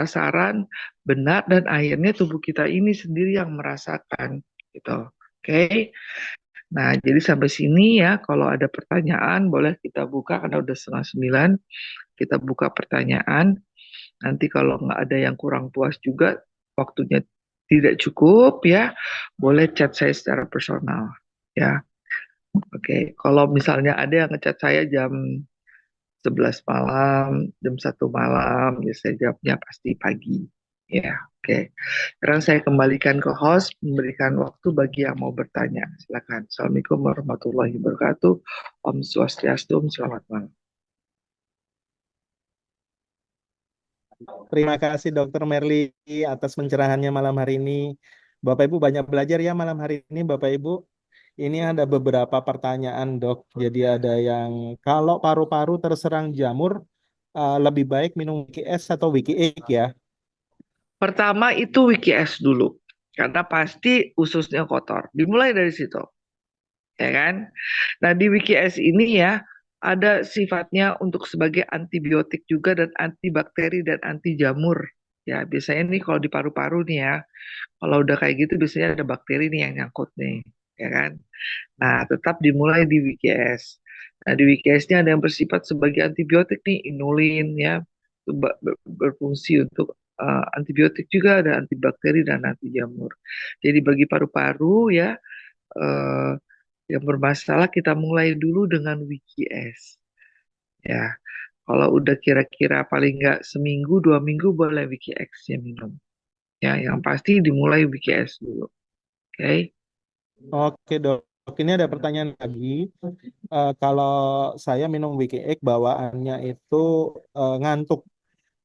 sasaran, benar, dan akhirnya tubuh kita ini sendiri yang merasakan gitu. Oke. Nah, jadi sampai sini ya, kalau ada pertanyaan boleh kita buka karena udah 8:30. Kita buka pertanyaan. Nanti kalau nggak ada yang kurang puas juga, waktunya tidak cukup ya, boleh chat saya secara personal ya. Oke, kalau misalnya ada yang ngechat saya jam 11 malam, jam 1 malam, ya saya jawabnya pasti pagi. Ya, oke. Sekarang saya kembalikan ke host, memberikan waktu bagi yang mau bertanya. Silakan. Assalamualaikum warahmatullahi wabarakatuh. Om Swastiastu, selamat malam. Terima kasih Dokter Merli atas pencerahannya malam hari ini. Bapak Ibu banyak belajar ya malam hari ini Bapak Ibu. Ini ada beberapa pertanyaan dok. Jadi ada yang kalau paru-paru terserang jamur lebih baik minum Wiki S atau Wiki Egg ya. Pertama itu wiki es dulu. Karena pasti ususnya kotor. Dimulai dari situ. Ya kan? Nah, di wiki es ini ya, ada sifatnya untuk sebagai antibiotik juga dan antibakteri dan anti jamur. Ya, biasanya nih kalau di paru-paru nih ya, kalau udah kayak gitu biasanya ada bakteri nih yang nyangkut nih, ya kan? Nah, tetap dimulai di wiki es. Nah, di wiki es ini ada yang bersifat sebagai antibiotik nih, inulin ya, itu berfungsi untuk antibiotik juga, ada antibakteri dan anti jamur. Jadi bagi paru-paru ya, eh, yang bermasalah kita mulai dulu dengan wiki es. Ya, kalau udah kira-kira paling nggak seminggu, 2 minggu boleh wiki X-nya minum. Ya, yang pasti dimulai wiki es dulu. Oke. Oke dok. Ini ada pertanyaan lagi. Kalau saya minum Wiki Egg bawaannya itu ngantuk.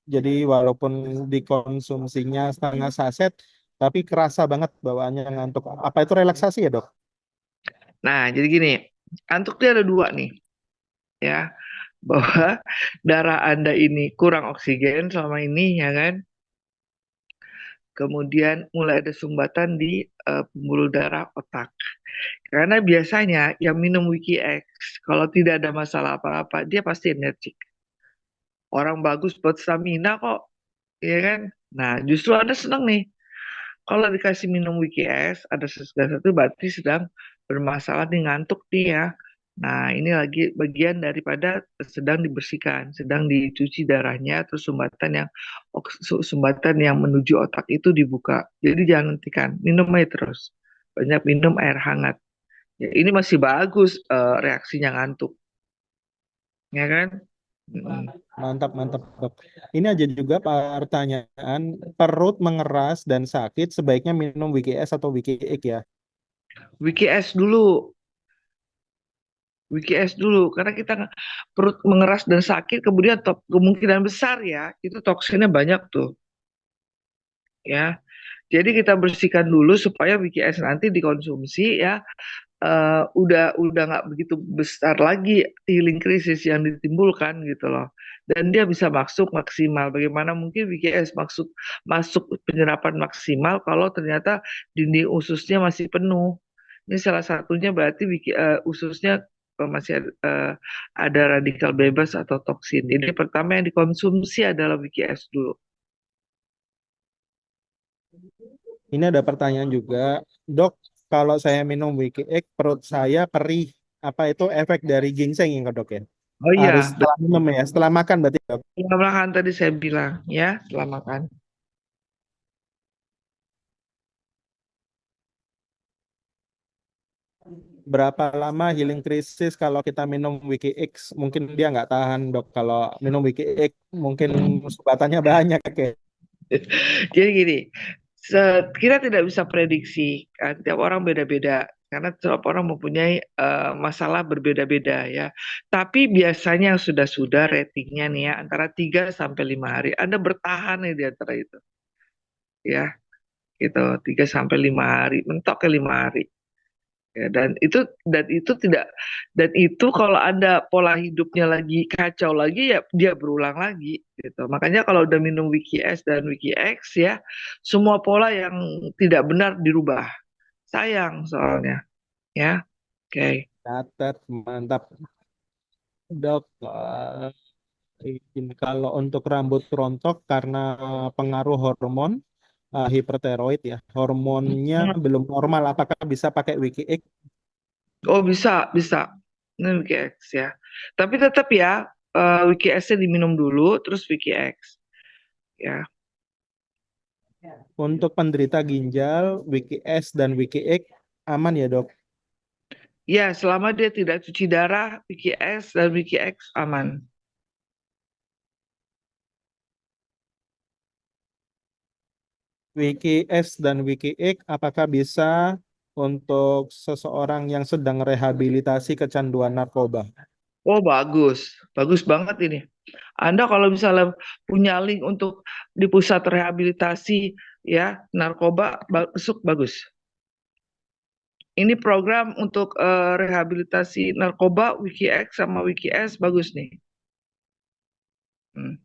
Jadi walaupun dikonsumsinya setengah saset, tapi kerasa banget bawaannya ngantuk. Apa itu relaksasi ya dok? Nah, jadi gini, antuknya ada dua nih, ya. Bahwa darah Anda ini kurang oksigen selama ini, ya kan? Kemudian mulai ada sumbatan di pembuluh darah otak. Karena biasanya yang minum Wiki X, kalau tidak ada masalah apa-apa, dia pasti energik. Orang bagus buat stamina kok, ya kan? Nah, justru Anda senang nih. Kalau dikasih minum Wiki S, ada sesuatu berarti sedang bermasalah nih, ngantuk nih ya. Nah, ini lagi bagian daripada sedang dibersihkan, sedang dicuci darahnya, terus sumbatan yang menuju otak itu dibuka. Jadi jangan hentikan, minum aja terus. Banyak minum air hangat. Ya, ini masih bagus reaksinya ngantuk, ya kan? Mm. Mantap, mantap, dok. Ini aja juga pertanyaan, perut mengeras dan sakit sebaiknya minum Wiki S atau Wiki Egg ya? Wiki S dulu, Wiki S dulu, karena kita perut mengeras dan sakit, kemudian kemungkinan besar ya, itu toksinnya banyak tuh, ya. Jadi kita bersihkan dulu supaya Wiki S nanti dikonsumsi ya, udah nggak begitu besar lagi healing krisis yang ditimbulkan gitu loh. Dan dia bisa masuk maksimal. Bagaimana mungkin WKS masuk masuk penyerapan maksimal kalau ternyata dinding ususnya masih penuh. Ini salah satunya berarti ususnya masih ada radikal bebas atau toksin. Jadi pertama yang dikonsumsi adalah WKS dulu. Ini ada pertanyaan juga, dok, kalau saya minum Wiki Egg perut saya perih, apa itu efek dari ginseng ya dok ya? Oh Harus iya, setelah minum ya, setelah makan berarti dok. setelah makan tadi saya bilang ya, setelah makan. Berapa lama healing krisis kalau kita minum Wiki X? Mungkin dia nggak tahan dok. Kalau minum Wiki X mungkin subatannya banyak ya. Jadi gini, kita tidak bisa prediksi kan, tiap orang beda-beda karena setiap orang mempunyai masalah berbeda-beda ya. Tapi biasanya yang sudah ratingnya nih ya antara 3 sampai 5 hari. Anda bertahan nih di antara itu ya. Gitu, 3 sampai 5 hari, mentok ke 5 hari. Ya, dan itu kalau ada pola hidupnya lagi kacau lagi ya dia berulang lagi gitu. Makanya kalau udah minum Wiki S dan Wiki X ya, semua pola yang tidak benar dirubah. Sayang soalnya ya. Oke. Catat, mantap dok. Kalau untuk rambut rontok karena pengaruh hormon hipertiroid ya, hormonnya Hmm. belum normal, apakah bisa pakai Wiki X? Oh bisa, bisa. Ini Wiki X ya. Tapi tetap ya, Wiki X-nya diminum dulu, terus Wiki X. Ya, Untuk penderita ginjal, Wiki S dan Wiki X aman ya dok? ya selama dia tidak cuci darah, Wiki S dan Wiki X aman. Wiki S dan Wiki X apakah bisa untuk seseorang yang sedang rehabilitasi kecanduan narkoba? Oh bagus, bagus banget ini. Anda kalau misalnya punya link untuk di pusat rehabilitasi ya narkoba, besok bagus. Ini program untuk rehabilitasi narkoba WikiX sama WikiS bagus nih. Hmm.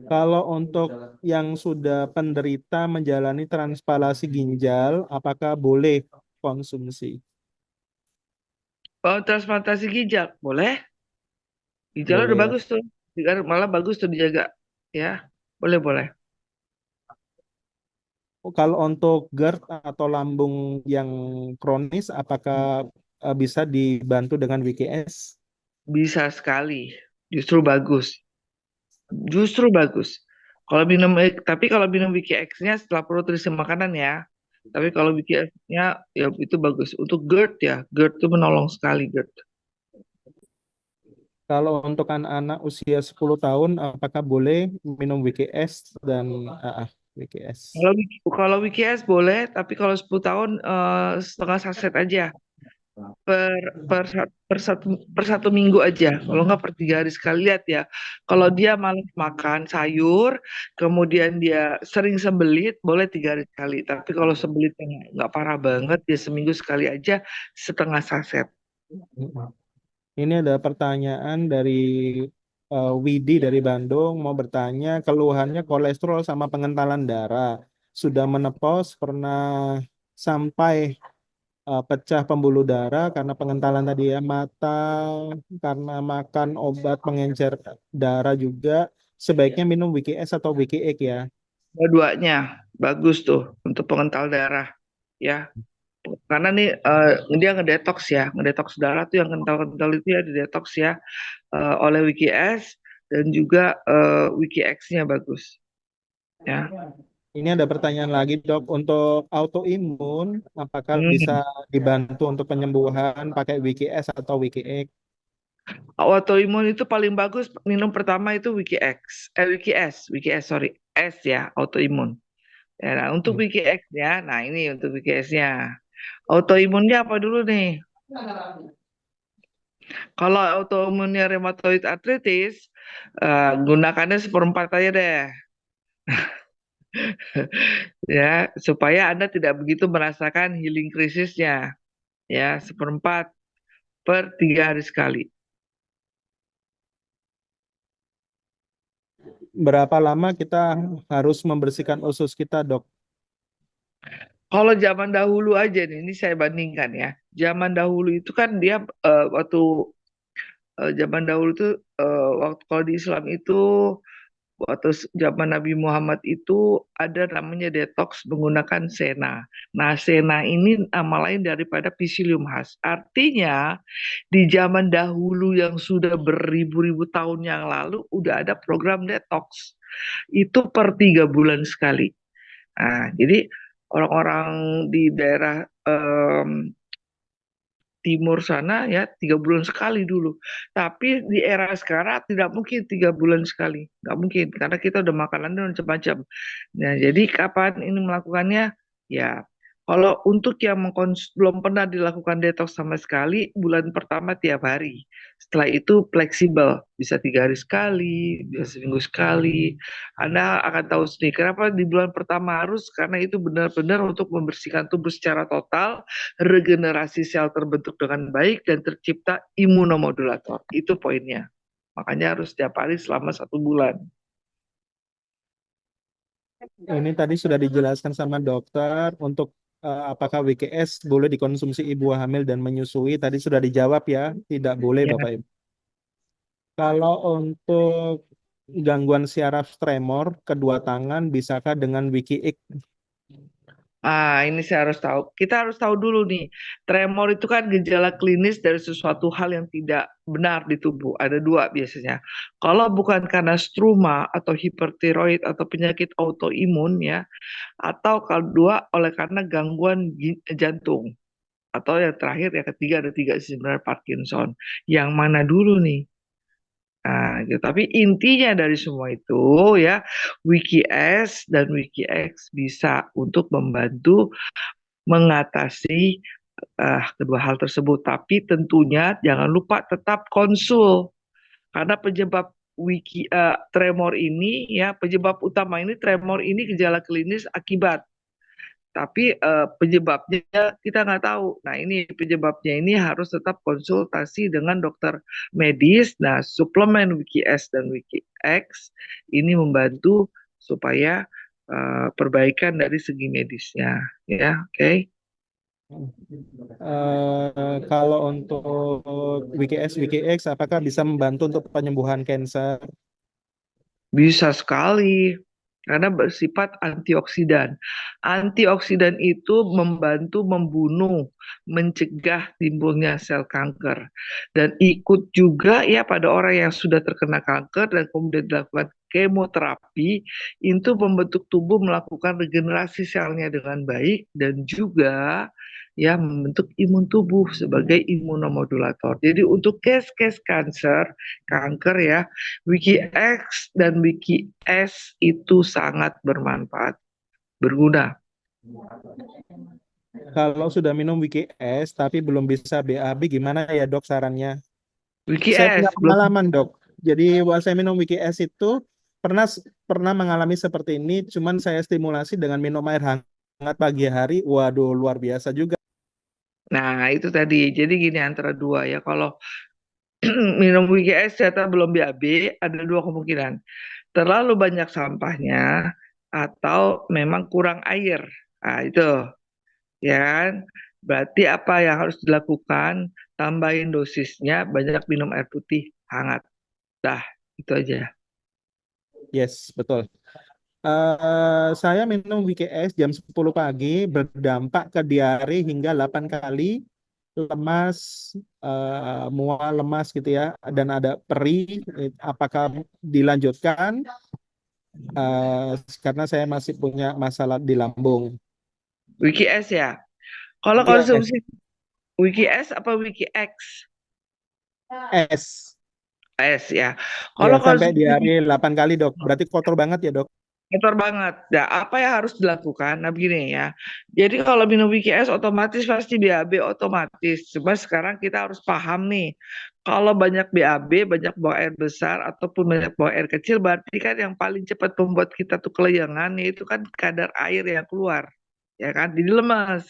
Kalau untuk yang sudah penderita menjalani transplantasi ginjal, apakah boleh konsumsi? Oh, transplantasi ginjal, boleh? Ginjal udah Boleh ya. bagus tuh. Malah bagus tuh dijaga. Ya, boleh boleh. Kalau untuk GERD atau lambung yang kronis, apakah bisa dibantu dengan WKS? Bisa sekali. Justru bagus. Justru bagus. Kalau minum, tapi kalau minum WikiX-nya setelah perut terisi makanan ya. Tapi kalau WikiX-nya ya itu bagus. Untuk GERD ya, GERD itu menolong sekali GERD. Kalau untuk anak-anak usia 10 tahun, apakah boleh minum WKS dan WKS? Kalau WikiX boleh, tapi kalau 10 tahun setengah saset aja per per satu minggu aja. Kalau nggak per 3 hari sekali lihat ya. Kalau dia malas makan sayur, kemudian dia sering sembelit, boleh 3 hari sekali. Tapi kalau sembelitnya nggak parah banget, ya seminggu sekali aja setengah saset. Ini ada pertanyaan dari Widi dari Bandung mau bertanya keluhannya kolesterol sama pengentalan darah. Sudah menepos, pernah sampai pecah pembuluh darah karena pengentalan tadi ya, mata karena makan obat pengencer darah juga. Sebaiknya minum Wiki S atau Wiki X ya. Dua-duanya bagus tuh untuk pengental darah ya. Karena nih dia ngedetox ya, ngedetox darah tuh yang kental-kental itu ya didetox ya oleh WikiS dan juga WikiX-nya bagus ya. Ini ada pertanyaan lagi dok, untuk autoimun apakah bisa Hmm. dibantu untuk penyembuhan pakai Wiki S atau Wiki X? Autoimun itu paling bagus minum pertama itu WikiX, sorry, S ya, autoimun. Ya, nah, untuk WikiX ya, nah ini untuk WikiX-nya. Autoimunnya apa dulu nih? Kalau autoimunnya rheumatoid arthritis, gunakannya seperempat aja deh, ya, supaya Anda tidak begitu merasakan healing krisisnya, ya, seperempat per 3 hari sekali. Berapa lama kita harus membersihkan usus kita dok? Kalau zaman dahulu aja nih, ini saya bandingkan ya. Zaman dahulu itu kan dia waktu zaman dahulu tuh waktu kalau di Islam itu waktu zaman Nabi Muhammad itu ada namanya detox menggunakan sena. Nah, sena ini nama lain daripada Psyllium khas. Artinya di zaman dahulu yang sudah beribu-ribu tahun yang lalu udah ada program detox. Itu per 3 bulan sekali. Nah, jadi orang-orang di daerah timur sana ya 3 bulan sekali dulu. Tapi di era sekarang tidak mungkin 3 bulan sekali, nggak mungkin karena kita udah makanannya macam-macam. Nah, jadi kapan ini melakukannya? Ya, kalau untuk yang belum pernah dilakukan detox sama sekali, bulan pertama tiap hari. Setelah itu fleksibel, bisa 3 hari sekali, bisa seminggu sekali. Anda akan tahu sendiri kenapa di bulan pertama harus, karena itu benar-benar untuk membersihkan tubuh secara total, regenerasi sel terbentuk dengan baik, dan tercipta imunomodulator. Itu poinnya. Makanya harus setiap hari selama 1 bulan. Ini tadi sudah dijelaskan sama dokter untuk apakah WKS boleh dikonsumsi ibu hamil dan menyusui. Tadi sudah dijawab ya, tidak boleh Ya, Bapak Ibu. Kalau untuk gangguan syaraf tremor kedua tangan, bisakah dengan WikiX? Ini saya harus tahu. Kita harus tahu dulu nih, tremor itu kan gejala klinis dari sesuatu hal yang tidak benar di tubuh. Ada dua biasanya. Kalau bukan karena struma atau hipertiroid atau penyakit autoimun ya, atau kalau dua oleh karena gangguan jantung. Atau yang terakhir, yang ketiga ada tiga sebenarnya Parkinson. Yang mana dulu nih? Nah, gitu. Tapi intinya dari semua itu ya, WikiS dan WikiX bisa untuk membantu mengatasi kedua hal tersebut. Tapi tentunya jangan lupa tetap konsul karena penyebab tremor ini ya, penyebab utama ini tremor ini gejala klinis akibat, tapi penyebabnya kita nggak tahu. Nah, ini penyebabnya ini harus tetap konsultasi dengan dokter medis. Nah, suplemen WikiS dan WikiX ini membantu supaya perbaikan dari segi medisnya, ya, oke? Okay? Kalau untuk WikiX, apakah bisa membantu untuk penyembuhan cancer? Bisa sekali, karena bersifat antioksidan. Antioksidan itu membantu membunuh, mencegah timbulnya sel kanker. Dan ikut juga ya pada orang yang sudah terkena kanker dan kemudian dilakukan kemoterapi, itu membentuk tubuh melakukan regenerasi selnya dengan baik dan juga ya membentuk imun tubuh sebagai imunomodulator. Jadi untuk case-case kanker ya, WikiX dan WikiS itu sangat bermanfaat, berguna. Kalau sudah minum WikiS tapi belum bisa BAB, gimana ya dok sarannya? Saya punya WikiS belum. pengalaman dok. Jadi waktu saya minum WikiS itu pernah pernah mengalami seperti ini. Cuman saya stimulasi dengan minum air hangat pagi hari. Waduh, luar biasa juga. Nah, itu tadi. Jadi gini antara dua ya. Kalau minum WikiS ternyata belum BAB, ada dua kemungkinan. Terlalu banyak sampahnya atau memang kurang air. Nah, itu ya kan. Berarti apa yang harus dilakukan? Tambahin dosisnya, banyak minum air putih hangat. Dah, itu aja. Yes, betul. Saya minum WikiS jam 10 pagi berdampak ke diare hingga 8 kali, lemas, mual lemas gitu ya, dan ada perih. Apakah dilanjutkan? Karena saya masih punya masalah di lambung. WikiS ya. Kalau Yes, konsumsi WikiS apa WikiX? S. S ya. Ya, Kalau sampai konsumsi diare 8 kali dok. Berarti kotor banget ya dok. kotor banget. Nah, apa yang harus dilakukan? Nah, begini ya. Jadi kalau minum WikiS otomatis pasti BAB otomatis. Cuma sekarang kita harus paham nih. Kalau banyak BAB, banyak buang air besar ataupun banyak buang air kecil, berarti kan yang paling cepat membuat kita tuh kelayangan itu kan kadar air yang keluar. Ya kan? Jadi lemas.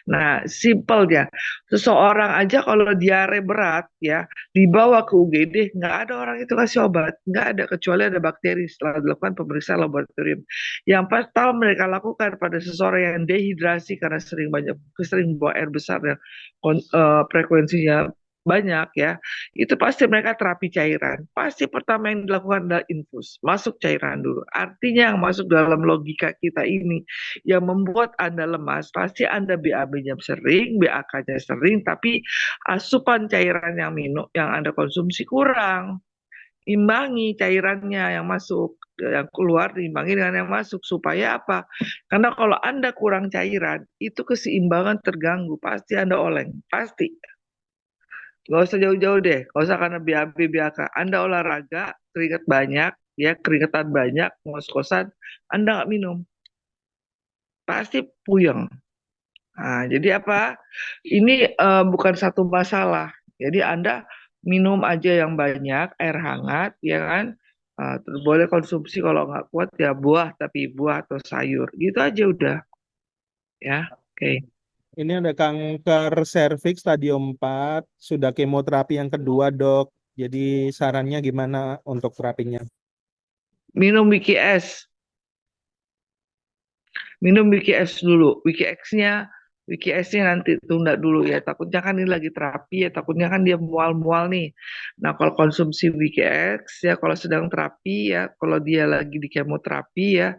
Nah, simpelnya, seseorang aja kalau diare berat ya, dibawa ke UGD, nggak ada orang itu kasih obat, nggak ada kecuali ada bakteri setelah dilakukan pemeriksaan laboratorium. Yang pertama mereka lakukan pada seseorang yang dehidrasi karena sering buang air besar dan frekuensinya banyak ya, itu pasti mereka terapi cairan. Pasti pertama yang dilakukan adalah infus, masuk cairan dulu. Artinya yang masuk dalam logika kita ini yang membuat Anda lemas, pasti Anda BAB-nya sering, BAK-nya sering, tapi asupan cairan yang Anda konsumsi kurang. Imbangi cairannya yang masuk, yang keluar diimbangi dengan yang masuk supaya apa? Karena kalau Anda kurang cairan, itu keseimbangan terganggu, pasti Anda oleng, pasti. Nggak usah jauh-jauh deh, nggak usah karena BAB, BAK. Anda olahraga, keringat banyak, ya keringetan banyak, ngos-kosan, Anda nggak minum, pasti puyeng. Nah, jadi apa? Ini bukan satu masalah. Jadi Anda minum aja yang banyak, air hangat, ya kan? Terus boleh konsumsi kalau nggak kuat ya buah, tapi buah atau sayur. Gitu aja udah, ya. Oke. Ini ada kanker serviks stadium 4, sudah kemoterapi yang kedua dok. Jadi sarannya gimana untuk terapinya? Minum Wiki S. Minum Wiki S dulu. Wiki X-nya WKS-nya nanti tunda dulu ya. Takutnya kan ini lagi terapi ya, takutnya kan dia mual-mual nih. Nah, kalau konsumsi WKX ya kalau sedang terapi ya, kalau dia lagi di kemoterapi ya,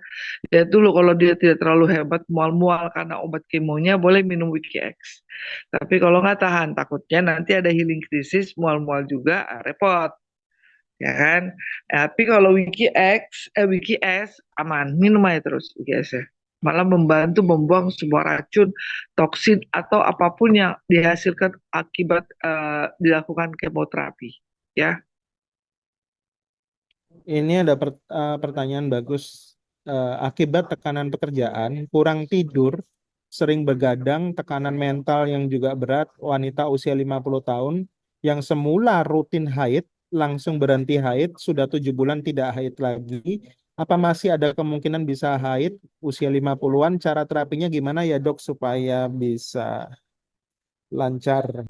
ya dulu kalau dia tidak terlalu hebat mual-mual karena obat kemonya boleh minum WKX. Tapi kalau nggak tahan, takutnya nanti ada healing krisis, mual-mual juga, repot. Ya kan? Tapi kalau WKS aman, minum aja terus WKS ya. Malah membantu membuang semua racun, toksin atau apapun yang dihasilkan akibat dilakukan kemoterapi. Ya, Ini ada pertanyaan bagus. Akibat tekanan pekerjaan, kurang tidur, sering begadang, tekanan mental yang juga berat, wanita usia 50 tahun yang semula rutin haid, langsung berhenti haid, sudah 7 bulan tidak haid lagi. Apa masih ada kemungkinan bisa haid usia 50-an? Cara terapinya gimana ya dok supaya bisa lancar?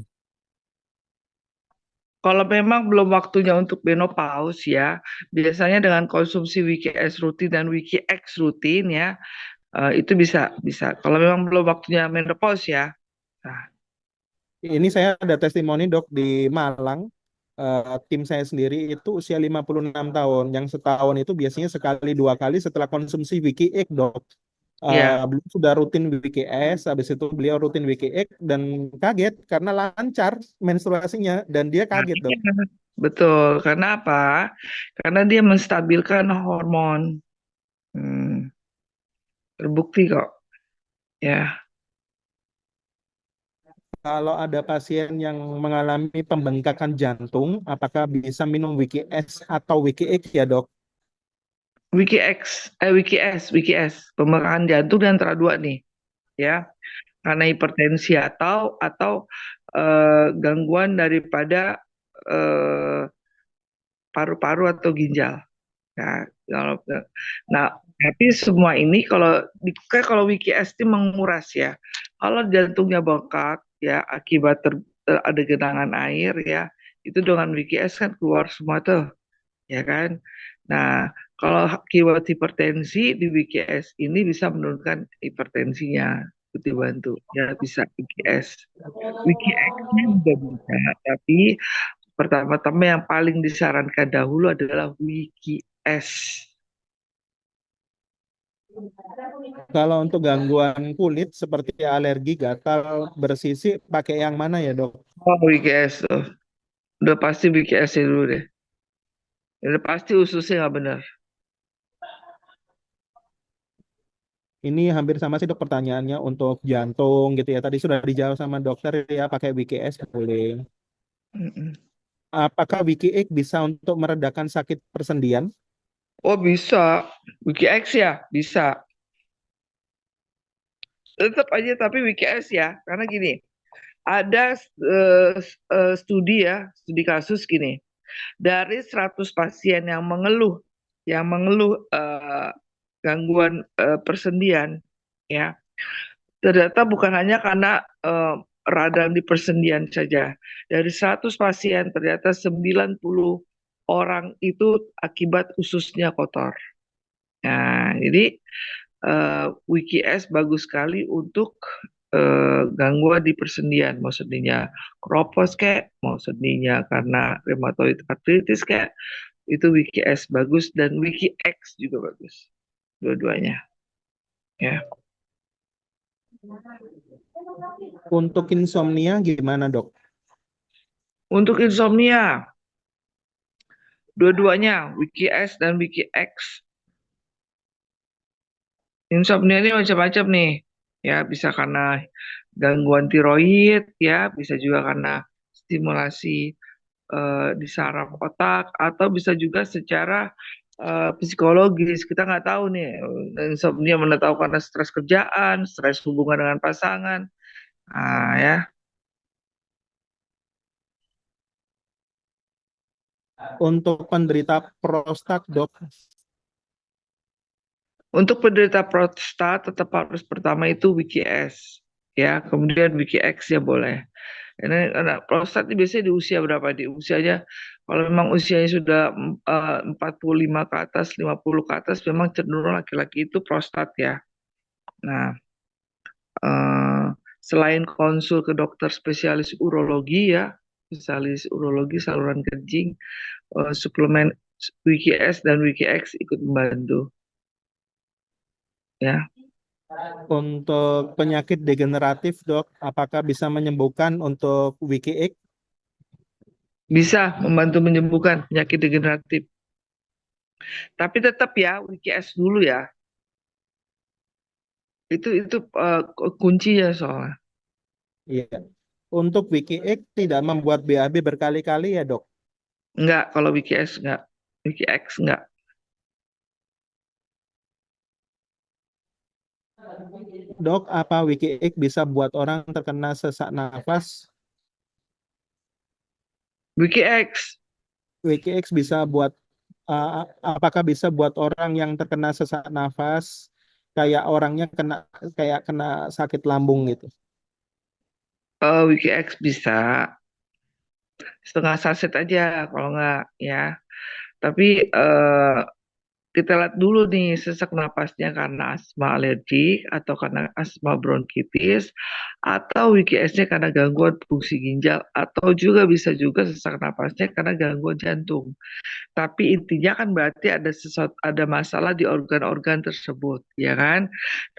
kalau memang belum waktunya untuk menopause ya, biasanya dengan konsumsi WKS rutin dan WKX rutin ya, itu bisa bisa. Kalau memang belum waktunya menopause ya. Nah, Ini saya ada testimoni dok di Malang. Tim saya sendiri itu usia 56 tahun. Yang setahun itu biasanya sekali dua kali setelah konsumsi Wiki Egg dok. ya. Beliau sudah rutin WKS, habis itu beliau rutin WKX dan kaget karena lancar menstruasinya dan dia Nah, kaget dok. iya. Betul. Karena apa? Karena dia menstabilkan hormon. Hmm, terbukti kok. Ya. Kalau ada pasien yang mengalami pembengkakan jantung, apakah bisa minum WKS atau WKX ya dok? WKS, pembengkakan jantung dan antara dua nih, ya. Karena hipertensi atau gangguan daripada eh, paru-paru atau ginjal. Nah, nah, tapi semua ini kalau WKS itu menguras ya. Kalau jantungnya bengkak ya akibat ada genangan air ya, itu dengan WKS kan keluar semua tuh, ya kan? Nah, kalau akibat hipertensi di WKS ini bisa menurunkan hipertensinya, itu dibantu. Ya bisa WKS. WKX-nya juga bisa, tapi pertama-tama yang paling disarankan dahulu adalah WKS. Kalau untuk gangguan kulit seperti alergi, gatal, bersisi, pakai yang mana ya dok? Oh, WKS tuh. Udah pasti WKS dulu deh. Udah pasti ususnya nggak benar. Ini hampir sama sih dok pertanyaannya untuk jantung gitu ya. Tadi sudah dijawab sama dokter ya pakai WKS boleh. Mm-mm. Apakah WKX bisa untuk meredakan sakit persendian? Oh bisa. WKX ya? Bisa. Tetap aja tapi WKS ya. Karena gini, ada studi ya, studi kasus gini. Dari 100 pasien yang mengeluh gangguan persendian ya, ternyata bukan hanya karena radang di persendian saja. Dari 100 pasien ternyata 90 orang itu akibat ususnya kotor. Nah, jadi WKS bagus sekali untuk gangguan di persendian, mau sendinya kropos kayak, mau sendinya karena rheumatoid arthritis kayak, itu WKS bagus dan WKX juga bagus, dua-duanya. Ya. Untuk insomnia gimana dok? Untuk insomnia, dua-duanya WKS dan WKX. Insomnia ini macam-macam nih. Ya, bisa karena gangguan tiroid, ya, bisa juga karena stimulasi di saraf otak, atau bisa juga secara psikologis. Kita nggak tahu nih, insomnia mana tahu karena stres kerjaan, stres hubungan dengan pasangan. Ah, ya. Untuk penderita prostat dok, Untuk penderita prostat tetap harus pertama itu WKS, ya, kemudian WKX ya boleh. Ini anak prostat ini biasanya di usia berapa? Di usianya, kalau memang usianya sudah 45 ke atas, 50 ke atas, memang cenderung laki-laki itu prostat ya. Nah, eh, selain konsul ke dokter spesialis urologi ya, spesialis urologi saluran kencing, suplemen WikiS dan WikiX ikut membantu ya. Untuk penyakit degeneratif, Dok, apakah bisa menyembuhkan untuk WikiX? Bisa membantu menyembuhkan penyakit degeneratif. Tapi tetap ya WikiS dulu ya. Itu kuncinya soalnya. Iya. Untuk WikiX tidak membuat BAB berkali-kali ya, Dok? Enggak, kalau WikiS enggak. WikiX enggak. Dok, apa WikiX bisa buat orang terkena sesak nafas? WikiX. WikiX bisa buat, apakah bisa buat orang yang terkena sesak nafas, kayak orangnya kayak kena sakit lambung gitu? WikiX bisa. Setengah saset aja kalau enggak ya. Tapi kita lihat dulu nih sesak napasnya karena asma alergik atau karena asma bronkitis atau WikiS-nya karena gangguan fungsi ginjal atau juga bisa juga sesak napasnya karena gangguan jantung. Tapi intinya kan berarti ada sesuatu, ada masalah di organ-organ tersebut, ya kan?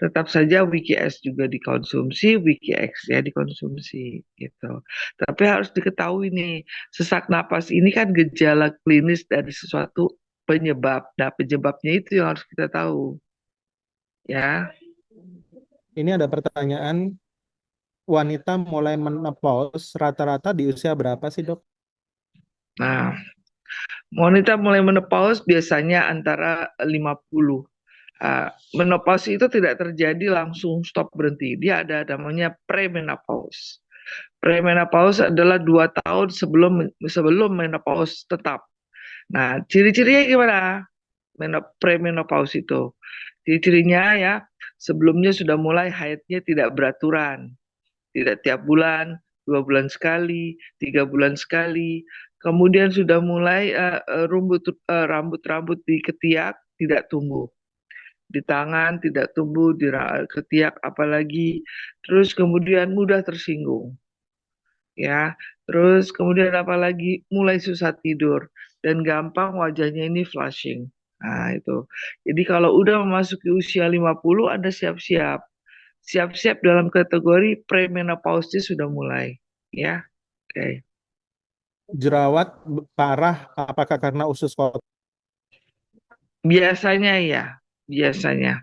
Tetap saja WikiS juga dikonsumsi, WikiX ya dikonsumsi gitu. Tapi harus diketahui nih, sesak napas ini kan gejala klinis dari sesuatu penyebab. Nah, penyebabnya itu yang harus kita tahu, ya. Ini ada pertanyaan, wanita mulai menopause rata-rata di usia berapa sih, Dok? Nah, wanita mulai menopause biasanya antara 50. Menopause itu tidak terjadi langsung stop berhenti. Dia ada namanya premenopause. Premenopause adalah 2 tahun sebelum sebelum menopause tetap. Nah, ciri-cirinya gimana? Premenopause itu. Ciri-cirinya ya, sebelumnya sudah mulai haidnya tidak beraturan, tidak tiap bulan, 2 bulan sekali, 3 bulan sekali. Kemudian sudah mulai rambut-rambut di ketiak tidak tumbuh, di tangan tidak tumbuh, di ketiak apalagi. Terus kemudian mudah tersinggung, ya. Terus kemudian apalagi mulai susah tidur dan gampang wajahnya ini flushing. Nah, itu. Jadi kalau udah memasuki usia 50 Anda siap-siap. Siap-siap dalam kategori premenopause sudah mulai, ya. Oke. Jerawat parah, apakah karena usus kotor? Biasanya ya, biasanya.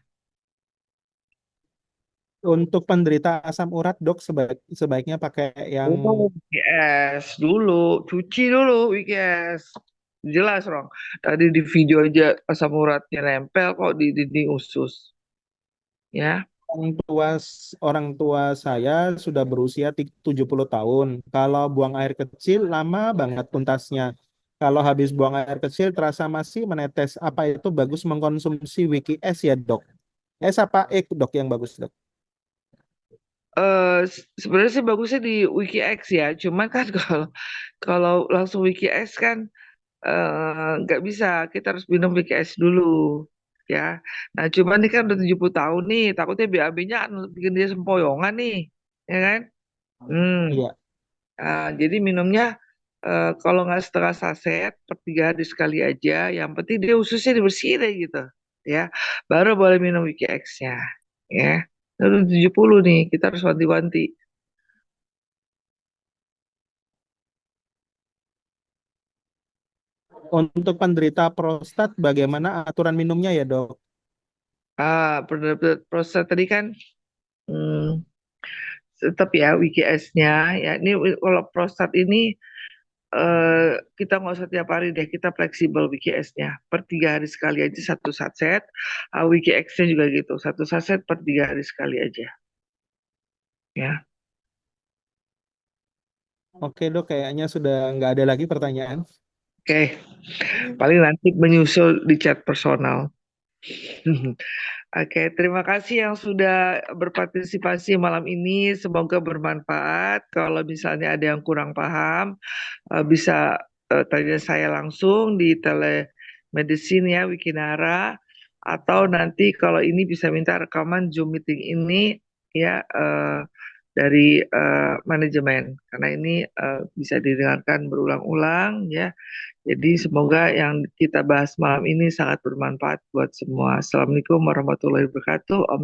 Untuk penderita asam urat, Dok, sebaiknya pakai yang Oh, WKS dulu, cuci dulu WKS. Jelas, Rong. Tadi di video aja asam uratnya nempel kok di dinding usus. Ya. orang tua orang tua saya sudah berusia 70 tahun. Kalau buang air kecil lama banget tuntasnya. Kalau habis buang air kecil terasa masih menetes. Apa itu bagus mengkonsumsi Wiki S ya, Dok? S apa E, Dok, yang bagus, Dok? Sebenarnya sih bagusnya di WikiX ya. Cuman kan kalau kalau langsung WikiX kan nggak bisa. Kita harus minum WikiX dulu, ya. Nah, cuman ini kan udah 70 tahun nih. Takutnya BAB-nya bikin dia sempoyongan nih, ya kan? Hmm. Iya. Jadi minumnya kalau nggak setengah saset, per 3 hari sekali aja. Yang penting dia ususnya dibersihin aja gitu, ya. Baru boleh minum Wiki X-nya, ya. Udah 70 nih, kita harus wanti-wanti. Untuk penderita prostat, bagaimana aturan minumnya ya, Dok? Proses tadi kan hmm, tetap ya Wiki X-nya, ya. Ini kalau prostat ini kita nggak usah tiap hari deh, kita fleksibel WKS-nya. Per 3 hari sekali aja satu saset. WKX-nya juga gitu, satu saset per 3 hari sekali aja. Ya, Oke, Dok, kayaknya sudah nggak ada lagi pertanyaan. oke. Paling nanti menyusul di chat personal. Oke, terima kasih yang sudah berpartisipasi malam ini. Semoga bermanfaat. Kalau misalnya ada yang kurang paham, bisa tanya saya langsung di telemedicine ya, Wikinara. Atau nanti kalau ini bisa minta rekaman Zoom meeting ini ya. dari manajemen karena ini bisa didengarkan berulang-ulang ya. Jadi semoga yang kita bahas malam ini sangat bermanfaat buat semua. Assalamualaikum warahmatullahi wabarakatuh. Om